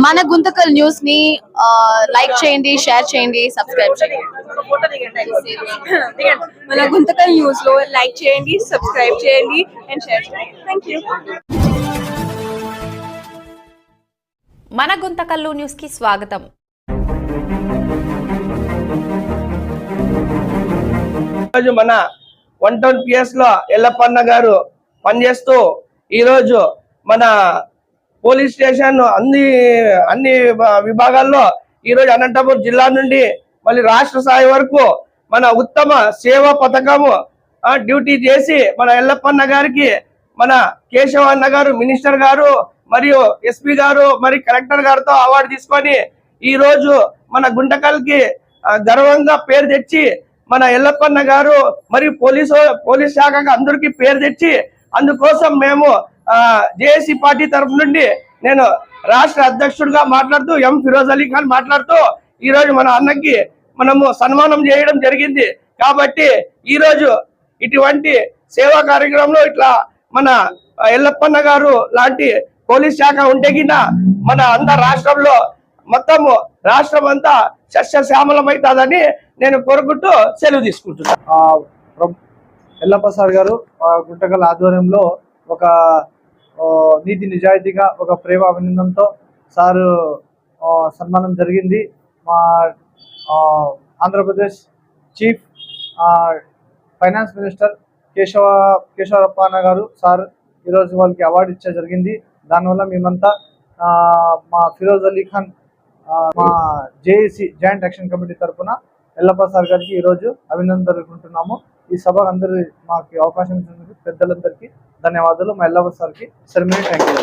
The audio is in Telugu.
మన గుంతకల్ న్యూస్ ని లైక్ చేయండి, షేర్ చేయండి, సబ్స్క్రైబ్ చేయండి. మన గుంతకల్ న్యూస్ లో లైక్ చేయండి, సబ్స్క్రైబ్ చేయండి అండ్ షేర్ చేయండి. థాంక్యూ. మన గుంతకల్లు న్యూస్ కి స్వాగతం. మన 1 టౌన్ పిఎస్ లో ఎల్లప్పన్న గారు పనిచేస్తూ ఈరోజు మన పోలీస్ స్టేషన్ అన్ని విభాగాల్లో ఈరోజు అనంతపురం జిల్లా నుండి మళ్ళీ రాష్ట్ర స్థాయి వరకు మన ఉత్తమ సేవా పథకము డ్యూటీ చేసి మన ఎల్లప్పన్న గారికి మన కేశవన్న గారు మినిస్టర్ గారు మరియు ఎస్పీ గారు మరి కలెక్టర్ గారితో అవార్డు తీసుకొని ఈ రోజు మన గుంటకల్కి గర్వంగా పేరు తెచ్చి మన ఎల్లప్పన్న గారు మరియు పోలీస్ శాఖకు అందరికీ పేరు తెచ్చి అందుకోసం మేము జేఏసీ పార్టీ తరఫు నుండి నేను రాష్ట్ర అధ్యక్షుడిగా మాట్లాడుతూ ఎం ఫిరోజ్ అలీ ఖాన్ మాట్లాడుతూ ఈ రోజు మన అన్నకి మనము సన్మానం చేయడం జరిగింది. కాబట్టి ఈ రోజు ఇటువంటి సేవా కార్యక్రమంలో ఇట్లా మన ఎల్లప్పన్న గారు లాంటి పోలీస్ శాఖ ఉంటే గిన మన అందరు రాష్ట్రంలో మొత్తము రాష్ట్రం అంతా సస్యశ్యామలమవుతుందని నేను కోరుకుంటూ సెలవు తీసుకుంటున్నాను. ఎల్లప్ప సార్ గారు గుంటకల్ ఆధ్వర్యంలో ఒక నీతి నిజాయితీగా ఒక ప్రేమ అభినందనతో సారు సన్మానం జరిగింది. మా ఆంధ్రప్రదేశ్ చీఫ్ ఫైనాన్స్ మినిస్టర్ కేశవరప్పన్న గారు సార్ ఈరోజు వాళ్ళకి అవార్డు ఇచ్చే జరిగింది. దానివల్ల మేమంతా మా ఫిరోజ్ అలీ ఖాన్ మా జేఏసీ జాయింట్ యాక్షన్ కమిటీ తరఫున ఎల్లప్ప సార్ గారికి ఈరోజు అభినందనలు తెలుపుకుంటున్నాము. ఈ సభ అందరూ మాకు అవకాశం ఇచ్చినందుకు పెద్దలందరికీ ధన్యవాదాలు. మా ఎల్లప్ప సార్కి సెరమనీ థ్యాంక్ యూ.